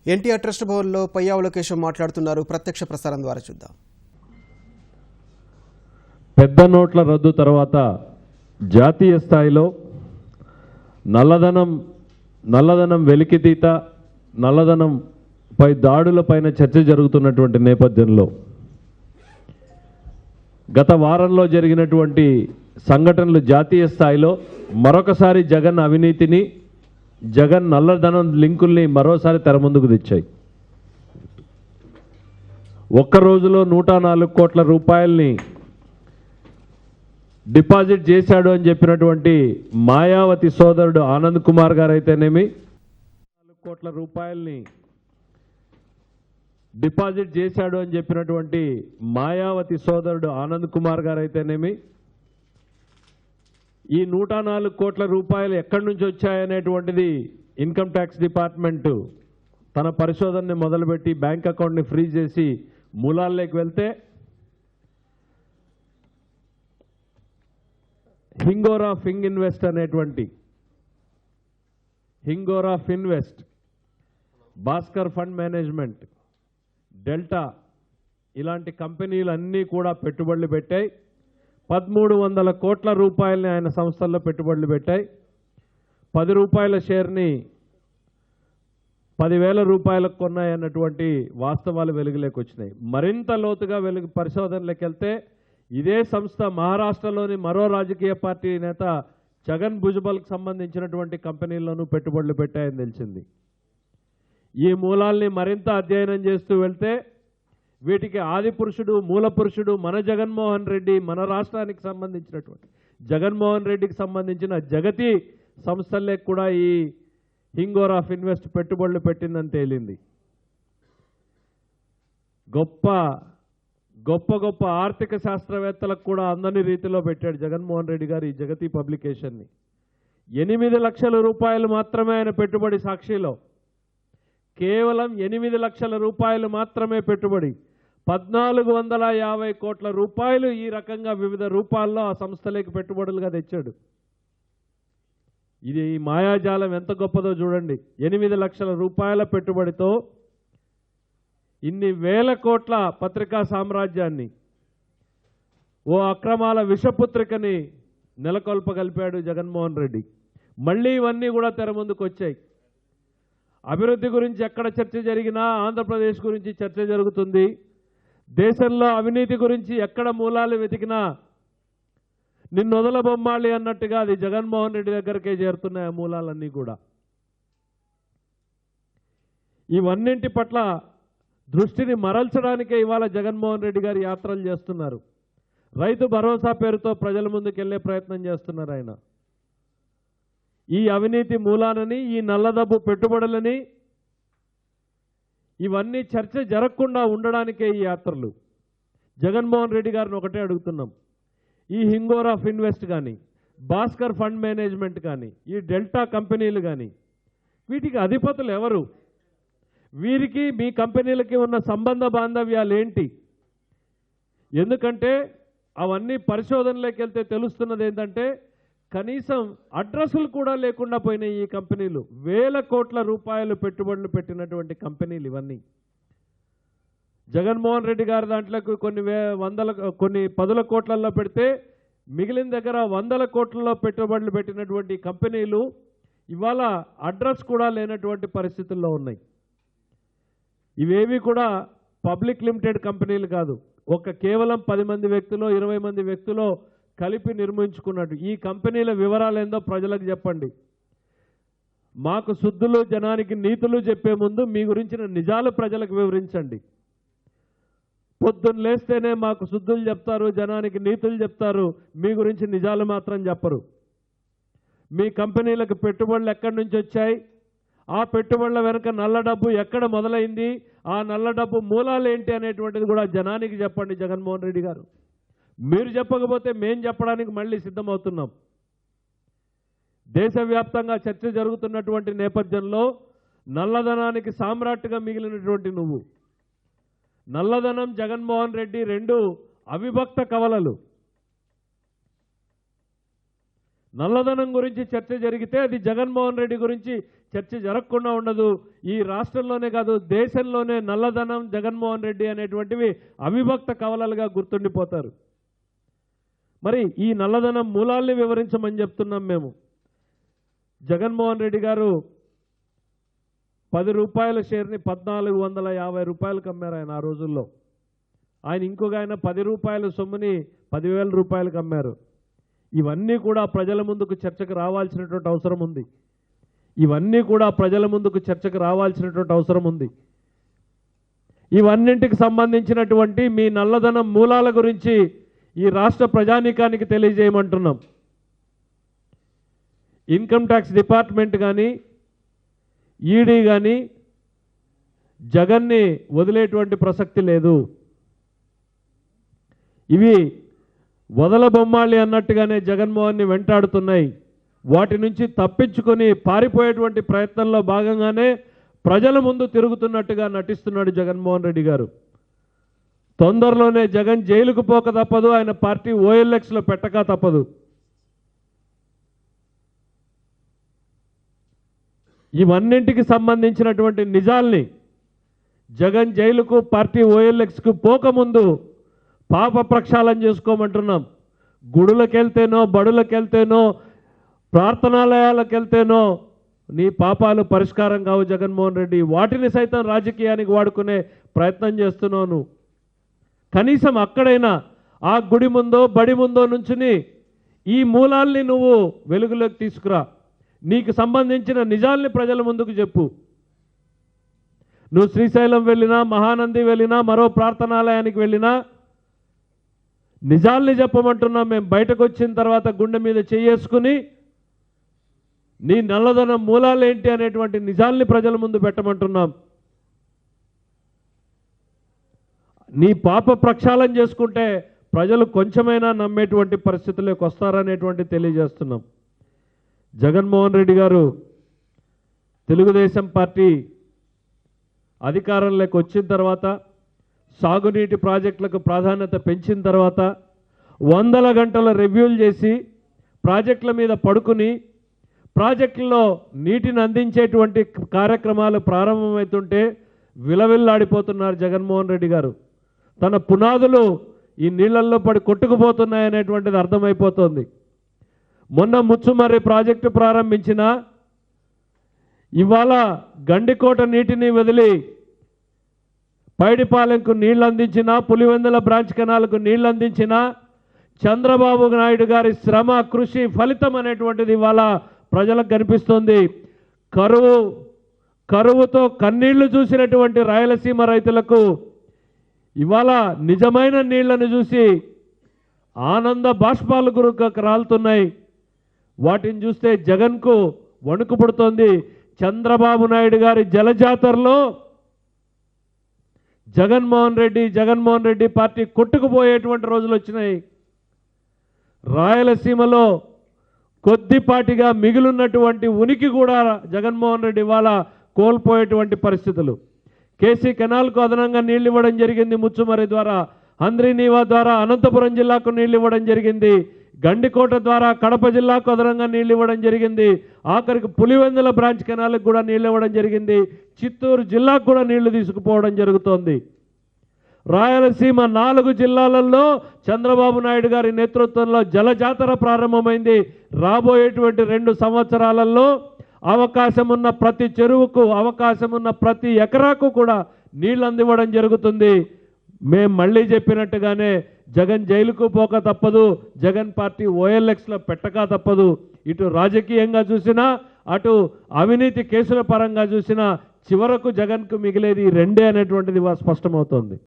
NTR trust భవన్లో పయ్యావుల కేశవ్ మాట్లాడుతున్నారు. ప్రత్యక్ష ప్రసారం ద్వారా చూద్దాం. పెద్ద నోట్ల రద్దు తర్వాత జాతీయ స్థాయిలో నల్లధనం వెలికితీత, నల్లధనంపై దాడులపైన చర్చ జరుగుతున్నటువంటి నేపథ్యంలో గత వారంలో జరిగినటువంటి సంఘటనలు జాతీయ స్థాయిలో మరొకసారి జగన్ అవినీతిని, జగన్ నల్లధనం లింకుల్ని మరోసారి తెర ముందుకు తెచ్చాయి. ఒక్క రోజులో 104 కోట్ల రూపాయల్ని డిపాజిట్ చేశాడు అని చెప్పినటువంటి మాయావతి సోదరుడు ఆనంద్ కుమార్ గారు అయితేనేమి, 4 కోట్ల రూపాయల్ని డిపాజిట్ చేశాడు అని చెప్పినటువంటి మాయావతి సోదరుడు ఆనంద్ కుమార్ గారు అయితేనేమి, ఈ 104 కోట్ల రూపాయలు ఎక్కడి నుంచి వచ్చాయనేటువంటిది ఇన్కమ్ ట్యాక్స్ డిపార్ట్మెంటు తన పరిశోధనని మొదలుపెట్టి బ్యాంక్ అకౌంట్ని ఫ్రీజ్ చేసి మూలాల్లోకి వెళ్తే హింగోరా ఫిన్వెస్ట్ అనేటువంటి హింగోరా Finvest, Bhaskar fund management, delta ఇలాంటి కంపెనీలు అన్నీ కూడా పెట్టుబడులు పెట్టాయి. 1300 కోట్ల రూపాయలని ఆయన సంస్థల్లో పెట్టుబడులు పెట్టాయి. 10 రూపాయల షేర్ని 10,000 రూపాయలకు కొన్నాయన్నటువంటి వాస్తవాలు వెలుగులోకి వచ్చినాయి. మరింత లోతుగా పరిశోధనలోకి వెళ్తే ఇదే సంస్థ మహారాష్ట్రలోని మరో రాజకీయ పార్టీ నేత ఛగన్ భుజబల్కి సంబంధించినటువంటి కంపెనీల్లోనూ పెట్టుబడులు పెట్టాయని తెలిసింది. ఈ మూలాల్ని మరింత అధ్యయనం చేస్తూ వెళ్తే వీటికి ఆది పురుషుడు, మూల పురుషుడు మన జగన్మోహన్ రెడ్డి, మన రాష్ట్రానికి సంబంధించినటువంటి జగన్మోహన్ రెడ్డికి సంబంధించిన జగతి సంస్థలే కూడా ఈ హింగోరా ఫిన్వెస్ట్ పెట్టుబడులు పెట్టిందని తేలింది. గొప్ప గొప్ప ఆర్థిక శాస్త్రవేత్తలకు కూడా అందని రీతిలో పెట్టాడు జగన్మోహన్ రెడ్డి గారు ఈ జగతి పబ్లికేషన్ని. 8 లక్షల రూపాయలు మాత్రమే ఆయన పెట్టుబడి, సాక్షిలో కేవలం 8 లక్షల రూపాయలు మాత్రమే పెట్టుబడి, 1450 కోట్ల రూపాయలు ఈ రకంగా వివిధ రూపాల్లో ఆ సంస్థలకి పెట్టుబడులుగా తెచ్చాడు. ఇది ఈ మాయాజాలం ఎంత గొప్పదో చూడండి. 8 లక్షల రూపాయల పెట్టుబడితో ఇన్ని వేల కోట్ల పత్రికా సామ్రాజ్యాన్ని, ఓ అక్రమాల విషపుత్రికని నెలకొల్పగలిపాడు జగన్మోహన్ రెడ్డి. మళ్ళీ ఇవన్నీ కూడా తెర ముందుకు వచ్చాయి. అభివృద్ధి గురించి ఎక్కడ చర్చ జరిగినా ఆంధ్రప్రదేశ్ గురించి చర్చ జరుగుతుంది. దేశంలో అవినీతి గురించి ఎక్కడ మూలాలు వెతికినా నిన్ను వదలబొమ్మాలి అన్నట్టుగా అది జగన్మోహన్ రెడ్డి దగ్గరకే చేరుతున్నాయి ఆ మూలాలన్నీ కూడా. ఇవన్నింటి పట్ల దృష్టిని మరల్చడానికే ఇవాళ జగన్మోహన్ రెడ్డి గారు యాత్రలు చేస్తున్నారు. రైతు భరోసా పేరుతో ప్రజల ముందుకెళ్లే ప్రయత్నం చేస్తున్నారు ఆయన. ఈ అవినీతి మూలాలని, ఈ నల్లడబ్బు పెట్టుబడులని, ఇవన్నీ చర్చ జరగకుండా ఉండడానికే ఈ యాత్రలు. జగన్మోహన్ రెడ్డి గారిని ఒకటే అడుగుతున్నాం, ఈ హింగోరా ఫిన్వెస్ట్ కానీ, భాస్కర్ ఫండ్ మేనేజ్మెంట్ కానీ, ఈ డెల్టా కంపెనీలు కానీ, వీటికి అధిపతులు ఎవరు? వీరికి మీ కంపెనీలకి ఉన్న సంబంధ బాంధవ్యాలు ఏంటి? ఎందుకంటే అవన్నీ పరిశోధనలోకి వెళ్తే తెలుస్తున్నది ఏంటంటే కనీసం అడ్రస్లు కూడా లేకుండా పోయినాయి ఈ కంపెనీలు. వేల కోట్ల రూపాయలు పెట్టుబడులు పెట్టినటువంటి కంపెనీలు ఇవన్నీ. జగన్మోహన్ రెడ్డి గారి దాంట్లోకి కొన్ని 10 కోట్లలో పెడితే మిగిలిన దగ్గర 100 కోట్లలో పెట్టుబడులు పెట్టినటువంటి కంపెనీలు ఇవాళ అడ్రస్ కూడా లేనటువంటి పరిస్థితుల్లో ఉన్నాయి. ఇవేవి కూడా పబ్లిక్ లిమిటెడ్ కంపెనీలు కాదు, కేవలం 10 మంది వ్యక్తులు, 20 మంది వ్యక్తులు కలిపి నిర్మించుకున్నట్టు. ఈ కంపెనీల వివరాలు ఏందో ప్రజలకు చెప్పండి. మాకు శుద్ధులు, జనానికి నీతులు చెప్పే ముందు మీ గురించిన నిజాలు ప్రజలకు వివరించండి. పొద్దున్న లేస్తేనే మాకు శుద్ధులు చెప్తారు, జనానికి నీతులు చెప్తారు, మీ గురించి నిజాలు మాత్రం చెప్పరు. మీ కంపెనీలకు పెట్టుబడులు ఎక్కడి నుంచి వచ్చాయి, ఆ పెట్టుబడుల వెనుక నల్ల డబ్బు ఎక్కడ మొదలైంది, ఆ నల్ల డబ్బు మూలాలు ఏంటి అనేటువంటిది కూడా జనానికి చెప్పండి జగన్మోహన్ రెడ్డి గారు. మీరు చెప్పకపోతే మేం చెప్పడానికి మళ్ళీ సిద్ధమవుతున్నాం. దేశవ్యాప్తంగా చర్చ జరుగుతున్నటువంటి నేపథ్యంలో నల్లధనానికి సామ్రాట్గా మిగిలినటువంటి నువ్వు, నల్లధనం, జగన్మోహన్ రెడ్డి రెండు అవిభక్త కవలలు. నల్లధనం గురించి చర్చ జరిగితే అది జగన్మోహన్ రెడ్డి గురించి చర్చ జరగకుండా ఉండదు. ఈ రాష్ట్రంలోనే కాదు దేశంలోనే నల్లధనం జగన్మోహన్ రెడ్డి అనేటువంటివి అవిభక్త కవలలుగా గుర్తుండిపోతారు. మరి ఈ నల్లధనం మూలాల్ని వివరించమని చెప్తున్నాం మేము. జగన్మోహన్ రెడ్డి గారు 10 రూపాయల షేర్ని 1450 రూపాయలకు అమ్మారు ఆయన ఆ రోజుల్లో. ఆయన ఇంకొక ఆయన 10 రూపాయల సొమ్ముని 10,000 రూపాయలకు అమ్మారు. ఇవన్నీ కూడా ప్రజల ముందుకు చర్చకు రావాల్సినటువంటి అవసరం ఉంది. ఇవన్నింటికి సంబంధించినటువంటి మీ నల్లధనం మూలాల గురించి ఈ రాష్ట్ర ప్రజానీకానికి తెలియజేయమంటున్నాం. ఇన్కమ్ ట్యాక్స్ డిపార్ట్మెంట్ కానీ ఈడీ కానీ జగన్ని వదిలేటువంటి ప్రసక్తి లేదు. ఇవి వదల బొమ్మాలి అన్నట్టుగానే జగన్మోహన్ని వెంటాడుతున్నాయి. వాటి నుంచి తప్పించుకొని పారిపోయేటువంటి ప్రయత్నంలో భాగంగానే ప్రజల ముందు తిరుగుతున్నట్టుగా నటిస్తున్నాడు జగన్మోహన్ రెడ్డి గారు. తొందరలోనే జగన్ జైలుకు పోక తప్పదు, ఆయన పార్టీ OLXలో పెట్టక తప్పదు. ఇవన్నింటికి సంబంధించినటువంటి నిజాల్ని జగన్ జైలుకు పార్టీ OLXకు పోకముందు పాప ప్రక్షాళన చేసుకోమంటున్నాం. గుడులకెళ్తేనో బడులకెళ్తేనో ప్రార్థనాలయాలకెళ్తేనో నీ పాపాలు పరిష్కారం కావు జగన్మోహన్ రెడ్డి. వాటిని సైతం రాజకీయానికి వాడుకునే ప్రయత్నం చేస్తున్నాను. కనీసం అక్కడైనా ఆ గుడి ముందో బడి ముందో నుంచుని ఈ మూలాల్ని నువ్వు వెలుగులోకి తీసుకురా. నీకు సంబంధించిన నిజాల్ని ప్రజల ముందుకు చెప్పు. నువ్వు శ్రీశైలం వెళ్ళినా, మహానంది వెళ్ళినా, మరో ప్రార్థనాలయానికి వెళ్ళినా నిజాల్ని చెప్పమంటున్నాం. మేము బయటకు వచ్చిన తర్వాత గుండె మీద చేసుకుని నీ నల్లధనం మూలాలేంటి అనేటువంటి నిజాల్ని ప్రజల ముందు పెట్టమంటున్నాం. నీ పాప ప్రక్షాళన చేసుకుంటే ప్రజలు కొంచెమైనా నమ్మేటువంటి పరిస్థితుల్లోకి వస్తారనేటువంటి తెలియజేస్తున్నాం. జగన్మోహన్ రెడ్డి గారు తెలుగుదేశం పార్టీ అధికారంలోకి వచ్చిన తర్వాత సాగునీటి ప్రాజెక్టులకు ప్రాధాన్యత పెంచిన తర్వాత 100 గంటల రివ్యూలు చేసి ప్రాజెక్టుల మీద పడుకుని ప్రాజెక్టుల్లో నీటిని అందించేటువంటి కార్యక్రమాలు ప్రారంభమవుతుంటే విలవిల్లాడిపోతున్నారు జగన్మోహన్ రెడ్డి గారు. తన పునాదులు ఈ నీళ్లల్లో పడి కొట్టుకుపోతున్నాయనేటువంటిది అర్థమైపోతుంది. మొన్న ముచ్చుమర్రి ప్రాజెక్టు ప్రారంభించిన ఇవాళ గండికోట నీటిని వదిలి పైడిపాలెంకు నీళ్లు అందించిన, పులివెందుల బ్రాంచ్ కెనాల్కు నీళ్లు అందించిన చంద్రబాబు నాయుడు గారి శ్రమ కృషి ఫలితం అనేటువంటిది ఇవాళ ప్రజలకు కనిపిస్తుంది. కరువుతో కన్నీళ్లు చూసినటువంటి రాయలసీమ రైతులకు ఇవాళ నిజమైన నీళ్లను చూసి ఆనంద బాష్పాలు గురుకు రాలుతున్నాయి. వాటిని చూస్తే జగన్కు వణుకు పుడుతోంది. చంద్రబాబు నాయుడు గారి జలజాతరలో జగన్మోహన్ రెడ్డి పార్టీ కొట్టుకుపోయేటువంటి రోజులు వచ్చినాయి. రాయలసీమలో కొద్దిపాటిగా మిగిలినటువంటి ఉనికి కూడా జగన్మోహన్ రెడ్డి ఇవాళ కోల్పోయేటువంటి పరిస్థితులు. కేసీ కెనాల్కు అదనంగా నీళ్లు ఇవ్వడం జరిగింది. ముచ్చుమర్రి ద్వారా, హంద్రీనీవా ద్వారా అనంతపురం జిల్లాకు నీళ్లు ఇవ్వడం జరిగింది. గండికోట ద్వారా కడప జిల్లాకు అదనంగా నీళ్లు ఇవ్వడం జరిగింది. ఆఖరికి పులివెందుల బ్రాంచ్ కెనాల్కి కూడా నీళ్లు ఇవ్వడం జరిగింది. చిత్తూరు జిల్లాకు కూడా నీళ్లు తీసుకుపోవడం జరుగుతోంది. రాయలసీమ 4 జిల్లాలలో చంద్రబాబు నాయుడు గారి నేతృత్వంలో జలజాతర ప్రారంభమైంది. రాబోయేటువంటి 2 సంవత్సరాలలో అవకాశం ఉన్న ప్రతి చెరువుకు, అవకాశం ఉన్న ప్రతి ఎకరాకు కూడా నీళ్లు అందివ్వడం జరుగుతుంది. మేము మళ్ళీ చెప్పినట్టుగానే జగన్ జైలుకు పోక తప్పదు, జగన్ పార్టీ OLXలో పెట్టక తప్పదు. ఇటు రాజకీయంగా చూసినా, అటు అవినీతి కేసుల పరంగా చూసినా చివరకు జగన్కు మిగిలేది ఈ రెండే అనేటువంటిది స్పష్టమవుతోంది.